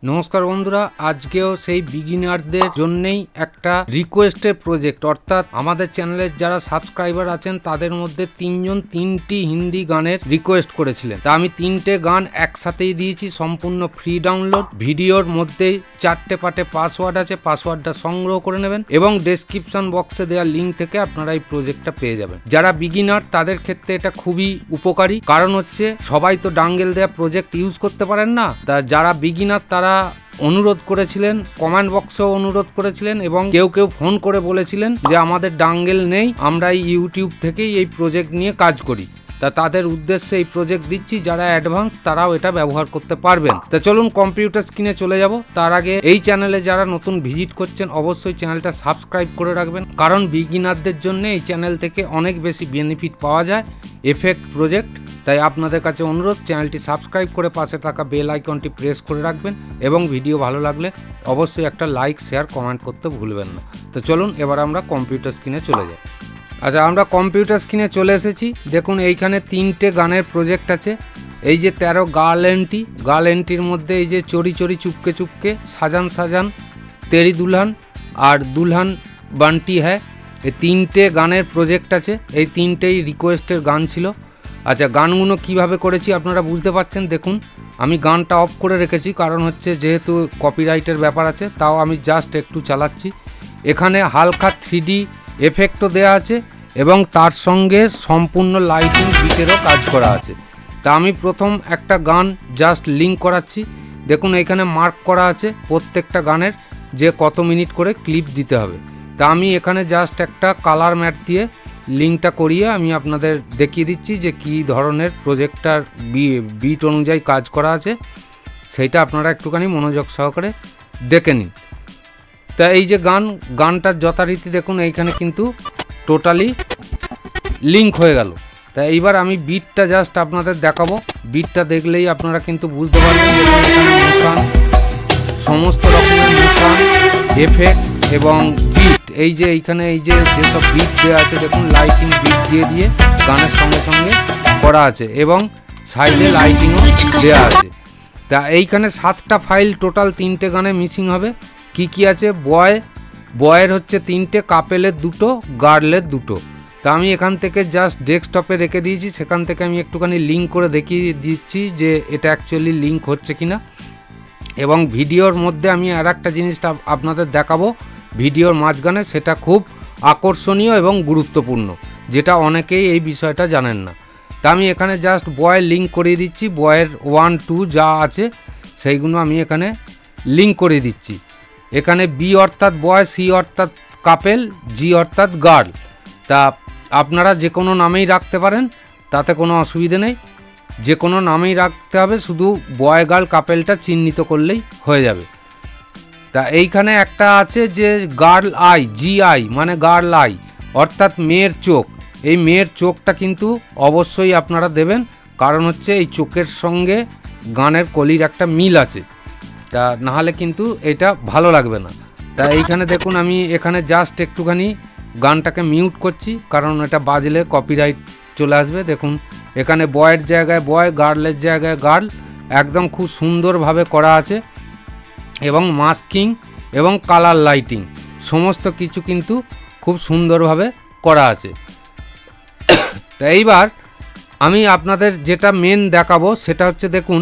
नमस्कार बंधुरा आज के सेई बिगिनारदेर जन्यई एकटा रिक्वेस्टेर प्रोजेक्ट अर्थात आमादेर चैनेलेर जारा सबस्क्राइबार आछेन तादेर मध्य तीनजन तीनटी हिंदी गानेर रिक्वेस्ट करेछिलेन। ता आमी तीनटे गान एकसाथेई दिएछि सम्पूर्ण फ्री डाउनलोड। भिडियोर मध्येई चारटे पाटे पासवार्ड आछे, पासवार्डटा संग्रह करे नेबेन एबं डेसक्रिपशन बक्से देওয়া लिंक थेके आपनारा এই प्रोजेक्टটা পেয়ে যাবেন। যারা বিগিনার তাদের ক্ষেত্রে এটা খুবই উপকারী, কারণ হচ্ছে সবাই তো ডাঙ্গেল দেওয়া প্রজেক্ট ইউজ করতে পারেন না। তা যারা বিগিনার তারা অনুরোধ করেছিলেন, কমেন্ট বক্সেও অনুরোধ করেছিলেন এবং কেউ কেউ ফোন করে বলেছিলেন যে আমাদের ডাঙ্গেল নেই, আমরা এই ইউটিউব থেকেই এই প্রজেক্ট নিয়ে কাজ করি। তা তাদের উদ্দেশ্যে এই প্রজেক্ট দিচ্ছি, যারা অ্যাডভান্স তারাও এটা ব্যবহার করতে পারবেন। তা চলুন কম্পিউটার স্ক্রিনে চলে যাব। তার আগে এই চ্যানেলে যারা নতুন ভিজিট করছেন অবশ্যই চ্যানেলটা সাবস্ক্রাইব করে রাখবেন, কারণ বিগিনারদের জন্য এই চ্যানেল থেকে অনেক বেশি বেনিফিট পাওয়া যায় এফেক্ট প্রজেক্ট। তাই আপনাদের কাছে অনুরোধ চ্যানেলটি সাবস্ক্রাইব করে পাশে থাকা বেল আইকনটি প্রেস করে রাখবেন এবং ভিডিও ভালো লাগলে অবশ্যই একটা লাইক শেয়ার কমেন্ট করতে ভুলবেন না। তো চলুন এবার আমরা কম্পিউটার স্ক্রিনে চলে যাই। আচ্ছা, আমরা কম্পিউটার স্ক্রিনে চলে এসেছি। দেখুন এইখানে তিনটে গানের প্রজেক্ট আছে। এই যে 13 গার্ল এন্টির মধ্যে এই যে চড়ি চড়ি চুপকে চুপকে, সাজান সাজান, তেরি দুলহান আর দুলহান বান্টি হ্যায়, এই তিনটে গানের প্রজেক্ট আছে। এই তিনটেই রিকোয়েস্টের গান ছিল। আচ্ছা, গানগুলো কিভাবে করেছি আপনারা বুঝতে পারছেন। দেখুন আমি গানটা অফ করে রেখেছি, কারণ হচ্ছে যেহেতু কপিরাইটের ব্যাপার আছে, তাও আমি জাস্ট একটু চালাচ্ছি। এখানে হালকা 3D এফেক্টও দেওয়া আছে এবং তার সঙ্গে সম্পূর্ণ লাইটিং বিটেরও কাজ করা আছে। তা আমি প্রথম একটা গান জাস্ট লিঙ্ক করাচ্ছি। দেখুন এখানে মার্ক করা আছে প্রত্যেকটা গানের যে কত মিনিট করে ক্লিপ দিতে হবে। তা আমি এখানে জাস্ট একটা কালার ম্যাট দিয়ে লিঙ্কটা করিয়ে আমি আপনাদের দেখিয়ে দিচ্ছি যে কী ধরনের প্রজেক্টটার বিট অনুযায়ী কাজ করা আছে, সেইটা আপনারা একটুখানি মনোযোগ সহকারে দেখে নিন। তা এই যে গানটার যথারীতি দেখুন এইখানে কিন্তু টোটালি লিঙ্ক হয়ে গেল। তা এইবার আমি বিটটা জাস্ট আপনাদের দেখাবো। বিটটা দেখলেই আপনারা কিন্তু বুঝতে পারবেন যে মোশন, সমস্ত রকমের মোশন, এফেক্ট এবং বিট, এই যে এইখানে এই যে যেসব বিট দেওয়া আছে দেখুন লাইটিং বিট দিয়ে দিয়ে গানের সঙ্গে সঙ্গে করা আছে এবং সাইডে লাইটিংও দেওয়া আছে। তা এইখানে 7টা ফাইল টোটাল, 3টে গানে মিসিং হবে। কি কি আছে? বয়ের হচ্ছে 3টে, কাপেলের 2টো, গার্লের 2টো। তা আমি এখান থেকে জাস্ট ডেস্কটপে রেখে দিয়েছি, সেখান থেকে আমি একটুখানি লিঙ্ক করে দেখিয়ে দিচ্ছি যে এটা অ্যাকচুয়ালি লিঙ্ক হচ্ছে কিনা। এবং ভিডিওর মধ্যে আমি আর একটা জিনিসটা আপনাদের দেখাবো ভিডিওর মাঝখানে, সেটা খুব আকর্ষণীয় এবং গুরুত্বপূর্ণ, যেটা অনেকেই এই বিষয়টা জানেন না। তা আমি এখানে জাস্ট বয়ের লিঙ্ক করিয়ে দিচ্ছি। বয়ের 1, 2 যা আছে সেইগুলো আমি এখানে লিঙ্ক করে দিচ্ছি। এখানে বি অর্থাৎ বয়, সি অর্থাৎ কাপেল, জি অর্থাৎ গার্ল। তা আপনারা যে কোনো নামেই রাখতে পারেন, তাতে কোনো অসুবিধে নেই। যে কোনো নামেই রাখতে হবে, শুধু বয় গার্ল কাপেলটা চিহ্নিত করলেই হয়ে যাবে। তা এইখানে একটা আছে যে গার্ল আই, GI মানে গার্ল আই অর্থাৎ মেয়ের চোখ। এই মেয়ের চোখটা কিন্তু অবশ্যই আপনারা দেবেন, কারণ হচ্ছে এই চোখের সঙ্গে গানের কলির একটা মিল আছে। তা নাহলে কিন্তু এটা ভালো লাগবে না। তা এইখানে দেখুন আমি এখানে জাস্ট একটুখানি গানটাকে মিউট করছি, কারণ এটা বাজলে কপিরাইট চলে আসবে। দেখুন এখানে বয়ের জায়গায় বয়, গার্লের জায়গায় গার্ল, একদম খুব সুন্দরভাবে করা আছে এবং মাস্কিং এবং কালার লাইটিং সমস্ত কিছু কিন্তু খুব সুন্দরভাবে করা আছে। তা এইবার আমি আপনাদের যেটা মেন দেখাবো সেটা হচ্ছে দেখুন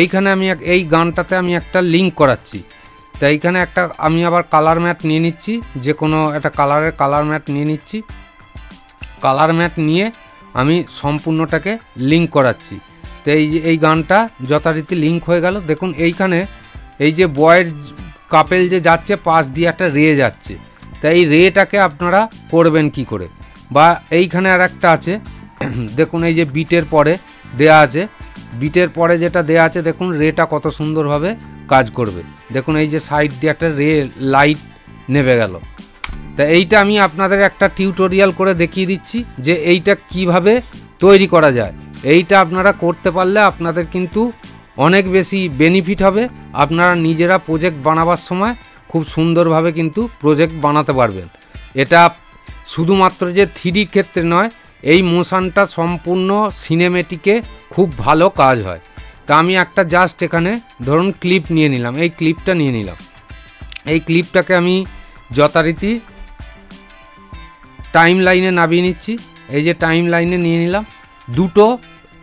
এইখানে আমি এই গানটাতে আমি একটা লিঙ্ক করাচ্ছি। তা এইখানে একটা আমি আবার কালার ম্যাট নিয়ে নিচ্ছি, যে কোনো একটা কালারের কালার ম্যাট নিয়ে নিচ্ছি। কালার ম্যাট নিয়ে আমি সম্পূর্ণটাকে লিঙ্ক করাচ্ছি। তো এই গানটা যথারীতি লিঙ্ক হয়ে গেল। দেখুন এইখানে এই যে বয়ের কাপেল যে যাচ্ছে পাশ দিয়ে একটা রে যাচ্ছে। তাই এই রেটাকে আপনারা করবেন কি করে, বা এইখানে আর একটা আছে দেখুন এই যে বিটের পরে দেয়া আছে, বিটের পরে যেটা দেয়া আছে দেখুন রেটা কত সুন্দরভাবে কাজ করবে। দেখুন এই যে সাইড দিয়ে একটা রে লাইট নেমে গেল। তা এইটা আমি আপনাদের একটা টিউটোরিয়াল করে দেখিয়ে দিচ্ছি যে এইটা কিভাবে তৈরি করা যায়। এইটা আপনারা করতে পারলে আপনাদের কিন্তু অনেক বেশি বেনিফিট হবে। আপনারা নিজেরা প্রজেক্ট বানাবার সময় খুব সুন্দরভাবে কিন্তু প্রজেক্ট বানাতে পারবেন। এটা শুধুমাত্র যে 3Dর ক্ষেত্রে নয়, এই মোশনটা সম্পূর্ণ সিনেমেটিকে খুব ভালো কাজ হয়। তা আমি একটা জাস্ট এখানে ধরুন ক্লিপ নিয়ে নিলাম, এই ক্লিপটা নিয়ে নিলাম। এই ক্লিপটাকে আমি যথারীতি টাইম লাইনে নামিয়ে নিচ্ছি। এই যে টাইম লাইনে নিয়ে নিলাম। দুটো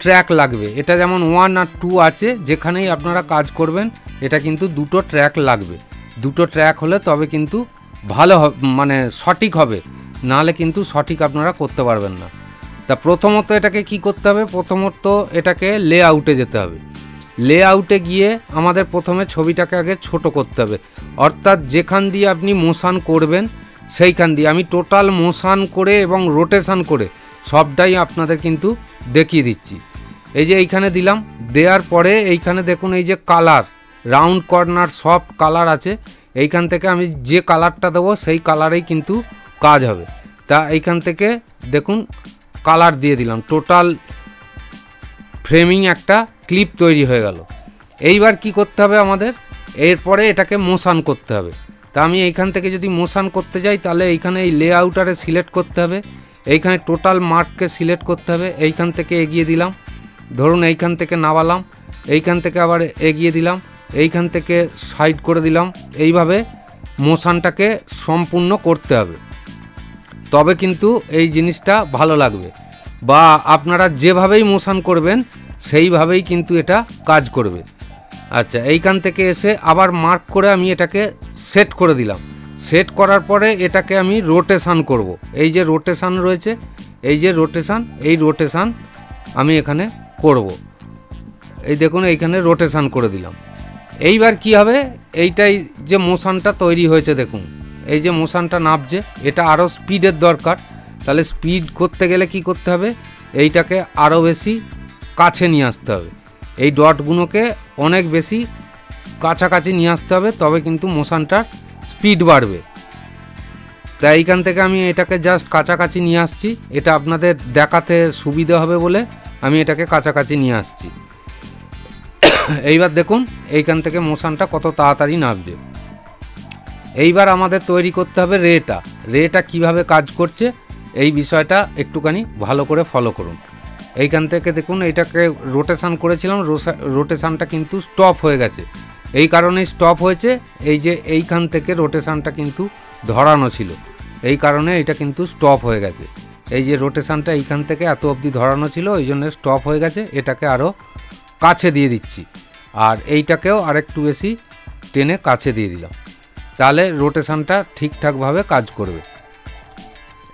ট্র্যাক লাগবে, এটা যেমন 1 আর 2 আছে, যেখানেই আপনারা কাজ করবেন এটা কিন্তু দুটো ট্র্যাক লাগবে। দুটো ট্র্যাক হলে তবে কিন্তু ভালো মানে সঠিক হবে, নাহলে কিন্তু সঠিক আপনারা করতে পারবেন না। তা প্রথমত এটাকে কি করতে হবে, প্রথমত এটাকে লেআউটে যেতে হবে। লেআউটে গিয়ে আমাদের প্রথমে ছবিটাকে আগে ছোট করতে হবে, অর্থাৎ যেখান দিয়ে আপনি মোশন করবেন সেইখান দিয়ে। আমি টোটাল মোশন করে এবং রোটেশন করে সবটাই আপনাদের কিন্তু দেখিয়ে দিচ্ছি। এই যে এইখানে দিলাম, দেওয়ার পরে এইখানে দেখুন এই যে colour, round corner soft colour আছে, এইখান থেকে আমি যে কালারটা দেবো সেই কালারেই কিন্তু কাজ হবে। তা এইখান থেকে দেখুন কালার দিয়ে দিলাম, টোটাল ফ্রেমিং একটা ক্লিপ তৈরি হয়ে গেল। এইবার কি করতে হবে আমাদের, এরপরে এটাকে মোশন করতে হবে। তা আমি এইখান থেকে যদি মোশন করতে যাই তাহলে এইখানে এই লেআউটারে সিলেক্ট করতে হবে, এইখানে টোটাল মার্ককে সিলেক্ট করতে হবে, এইখান থেকে এগিয়ে দিলাম, ধরুন এইখান থেকে নামালাম, এইখান থেকে আবার এগিয়ে দিলাম, এইখান থেকে সাইড করে দিলাম। এইভাবে মোশনটাকে সম্পূর্ণ করতে হবে, তবে কিন্তু এই জিনিসটা ভালো লাগবে, বা আপনারা যেভাবেই মোশন করবেন সেইভাবেই কিন্তু এটা কাজ করবে। আচ্ছা, এইখান থেকে এসে আবার মার্ক করে আমি এটাকে সেট করে দিলাম। সেট করার পরে এটাকে আমি রোটেশন করব। এই যে রোটেশন রয়েছে, এই যে রোটেশন, এই রোটেশন আমি এখানে করব। এই দেখুন এইখানে রোটেশন করে দিলাম। এইবার কি হবে, এইটাই যে মোশনটা তৈরি হয়েছে দেখুন, এই যে মোশনটা নামছে, এটা আরও স্পিডের দরকার। তাহলে স্পিড করতে গেলে কি করতে হবে, এইটাকে আরও বেশি কাছে নিয়ে আসতে হবে, এই ডটগুলোকে অনেক বেশি কাছাকাছি নিয়ে আসতে হবে, তবে কিন্তু মোশনটার স্পিড বাড়বে। তাই এইখান থেকে আমি এটাকে জাস্ট কাছাকাছি নিয়ে আসছি, এটা আপনাদের দেখাতে সুবিধা হবে বলে আমি এটাকে কাছাকাছি নিয়ে আসছি। এইবার দেখুন এইখান থেকে মোশনটা কত তাড়াতাড়ি নামছে। এইবার আমাদের তৈরি করতে হবে রেটা। রেটা কিভাবে কাজ করছে এই বিষয়টা একটুখানি ভালো করে ফলো করুন। এইখান থেকে দেখুন এইটাকে রোটেশন করেছিলাম, রোটেশনটা কিন্তু স্টপ হয়ে গেছে। এই কারণেই স্টপ হয়েছে, এই যে এইখান থেকে রোটেশনটা কিন্তু ধরানো ছিল, এই কারণে এটা কিন্তু স্টপ হয়ে গেছে। এই যে রোটেশনটা এইখান থেকে এত অবধি ধরানো ছিল, এই জন্য স্টপ হয়ে গেছে। এটাকে আরও কাছে দিয়ে দিচ্ছি, আর এইটাকেও আরেকটু বেশি টেনে কাছে দিয়ে দিলাম, তাহলে রোটেশনটা ঠিকঠাকভাবে কাজ করবে।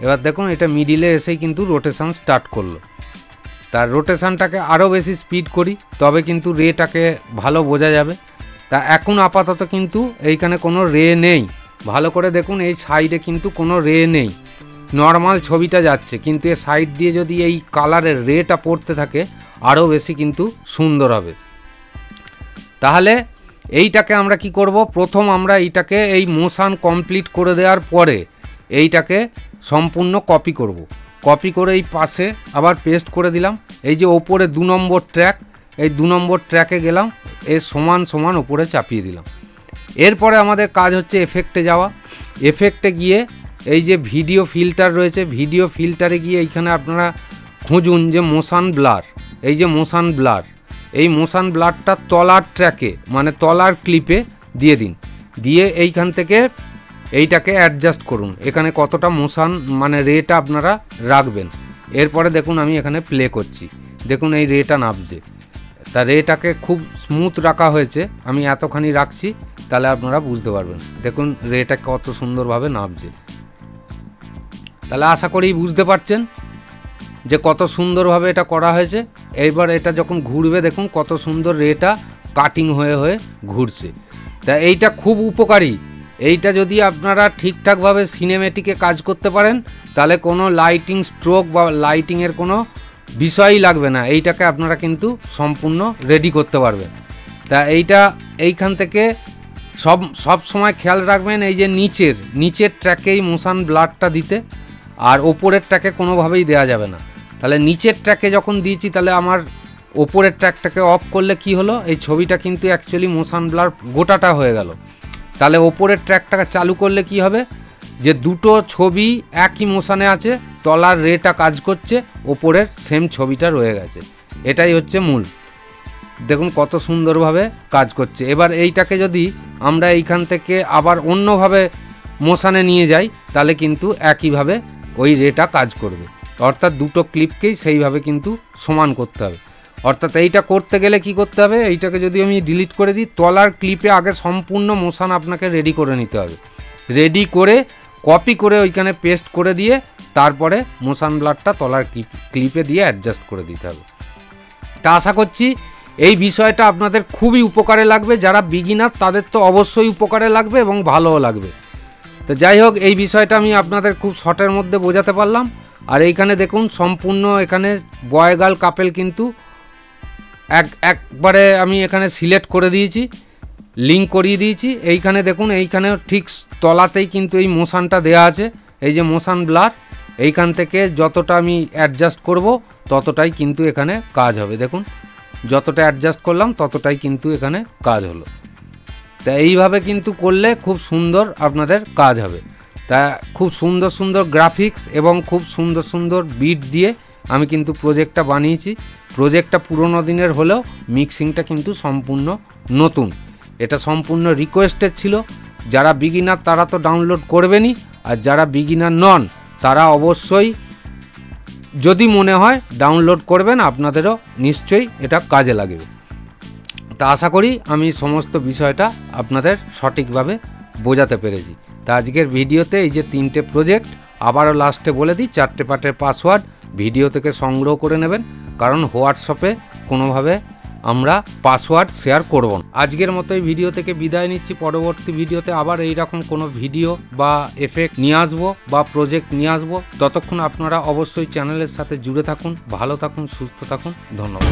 এবার দেখুন এটা মিডিলে এসেই কিন্তু রোটেশন স্টার্ট করলো। তার রোটেশনটাকে আরও বেশি স্পিড করি, তবে কিন্তু রেটাকে ভালো বোঝা যাবে। তা এখন আপাতত কিন্তু এইখানে কোনো রে নেই, ভালো করে দেখুন এই সাইডে কিন্তু কোনো রে নেই, নর্মাল ছবিটা যাচ্ছে, কিন্তু এর সাইড দিয়ে যদি এই কালারের রেটা পড়তে থাকে আরও বেশি কিন্তু সুন্দর হবে। তাহলে এইটাকে আমরা কি করব, প্রথম আমরা এইটাকে এই মোশন কমপ্লিট করে দেওয়ার পরে এইটাকে সম্পূর্ণ কপি করব। কপি করে এই পাশে আবার পেস্ট করে দিলাম। এই যে ওপরে 2 নম্বর ট্র্যাক, এই 2 নম্বর ট্র্যাকে গেলাম, এর সমান সমান ওপরে চাপিয়ে দিলাম। এরপরে আমাদের কাজ হচ্ছে এফেক্টে যাওয়া। এফেক্টে গিয়ে এই যে ভিডিও ফিল্টার রয়েছে, ভিডিও ফিল্টারে গিয়ে এইখানে আপনারা খুঁজুন যে মোশন ব্লার। এই যে মোশন ব্লার, এই মোশন ব্লারটা তলার ট্র্যাকে মানে তলার ক্লিপে দিয়ে দিন, দিয়ে এইখান থেকে এইটাকে অ্যাডজাস্ট করুন, এখানে কতটা মোশন মানে রেটা আপনারা রাখবেন। এরপরে দেখুন আমি এখানে প্লে করছি, দেখুন এই রেটা নামছে। তা রেটাকে খুব স্মুথ রাখা হয়েছে, আমি এতখানি রাখছি, তাহলে আপনারা বুঝতে পারবেন। দেখুন রেটা কত সুন্দরভাবে নামছে। তাহলে আশা করি বুঝতে পারছেন যে কত সুন্দরভাবে এটা করা হয়েছে। এইবার এটা যখন ঘুরবে দেখুন কত সুন্দর রেটা কাটিং হয়ে হয়ে ঘুরছে। তা এইটা খুব উপকারী। এইটা যদি আপনারা ঠিকঠাকভাবে সিনেমেটিকে কাজ করতে পারেন তাহলে কোনো লাইটিং স্ট্রোক বা লাইটিংয়ের কোনো বিষয়ই লাগবে না, এইটাকে আপনারা কিন্তু সম্পূর্ণ রেডি করতে পারবেন। তা এইখান থেকে সব সময় খেয়াল রাখবেন এই যে নিচের ট্র্যাকেই মোশন ব্লারটা দিতে, আর ওপরের ট্র্যাকে কোনোভাবেই দেওয়া যাবে না। তাহলে নিচের ট্র্যাকে যখন দিয়েছি তাহলে আমার ওপরের ট্র্যাকটাকে অফ করলে কি হলো, এই ছবিটা কিন্তু অ্যাকচুয়ালি মোশন ব্লার গোটাটা হয়ে গেল। তাহলে ওপরের ট্র্যাকটাকে চালু করলে কি হবে, যে দুটো ছবি একই মোশনে আছে, তলার রেটা কাজ করছে, ওপরের সেম ছবিটা রয়ে গেছে। এটাই হচ্ছে দেখুন কত সুন্দরভাবে কাজ করছে। এবার এইটাকে যদি আমরা এইখান থেকে আবার অন্যভাবে মোশানে নিয়ে যাই তাহলে কিন্তু একইভাবে ওই রেটা কাজ করবে। অর্থাৎ দুটো ক্লিপকেই সেইভাবে কিন্তু সমান করতে হবে। অর্থাৎ এইটা করতে গেলে কি করতে হবে, এইটাকে যদি আমি ডিলিট করে দিই, তলার ক্লিপে আগে সম্পূর্ণ মোশান আপনাকে রেডি করে নিতে হবে। রেডি করে কপি করে ওইখানে পেস্ট করে দিয়ে তারপরে মোশান ব্লারটা তলার ক্লিপে দিয়ে অ্যাডজাস্ট করে দিতে হবে। তা আশা করছি এই বিষয়টা আপনাদের খুবই উপকারে লাগবে। যারা বিগিনার তাদের তো অবশ্যই উপকারে লাগবে এবং ভালোও লাগবে। তো যাই হোক, এই বিষয়টা আমি আপনাদের খুব শর্টের মধ্যে বোঝাতে পারলাম। আর এইখানে দেখুন সম্পূর্ণ এখানে বয় গার্ল কাপেল কিন্তু একবারে আমি এখানে সিলেক্ট করে দিয়েছি, লিঙ্ক করিয়ে দিয়েছি। এইখানে দেখুন এইখানে ঠিক তলাতেই কিন্তু এই মোশানটা দেয়া আছে, এই যে মোশান ব্লার। এইখান থেকে যতটা আমি অ্যাডজাস্ট করব ততটাই কিন্তু এখানে কাজ হবে। দেখুন যতটা অ্যাডজাস্ট করলাম ততটাই কিন্তু এখানে কাজ হলো। তা এইভাবে কিন্তু করলে খুব সুন্দর আপনাদের কাজ হবে। তা খুব সুন্দর সুন্দর গ্রাফিক্স এবং খুব সুন্দর সুন্দর বিট দিয়ে আমি কিন্তু প্রজেক্টটা বানিয়েছি। প্রজেক্টটা পুরোনো দিনের হলেও মিক্সিংটা কিন্তু সম্পূর্ণ নতুন। এটা সম্পূর্ণ রিকোয়েস্টেড ছিল। যারা বিগিনার তারা তো ডাউনলোড করবেনই, আর যারা বিগিনার নন তারা অবশ্যই যদি মনে হয় ডাউনলোড করবেন, আপনাদেরও নিশ্চয়ই এটা কাজে লাগবে। তা আশা করি আমি সমস্ত বিষয়টা আপনাদের সঠিকভাবে বোঝাতে পেরেছি। তা আজকের ভিডিওতে এই যে 3টে প্রজেক্ট, আবারও লাস্টে বলে দিই 4টে পার্টের পাসওয়ার্ড ভিডিও থেকে সংগ্রহ করে নেবেন, কারণ হোয়াটসঅ্যাপে কোনোভাবে আমরা পাসওয়ার্ড শেয়ার করব না। আজকের মতো এই ভিডিও থেকে বিদায় নিচ্ছি। পরবর্তী ভিডিওতে আবার এইরকম কোনো ভিডিও বা এফেক্ট নিয়ে আসবো বা প্রজেক্ট নিয়ে আসবো। ততক্ষণ আপনারা অবশ্যই চ্যানেলের সাথে জুড়ে থাকুন। ভালো থাকুন, সুস্থ থাকুন। ধন্যবাদ।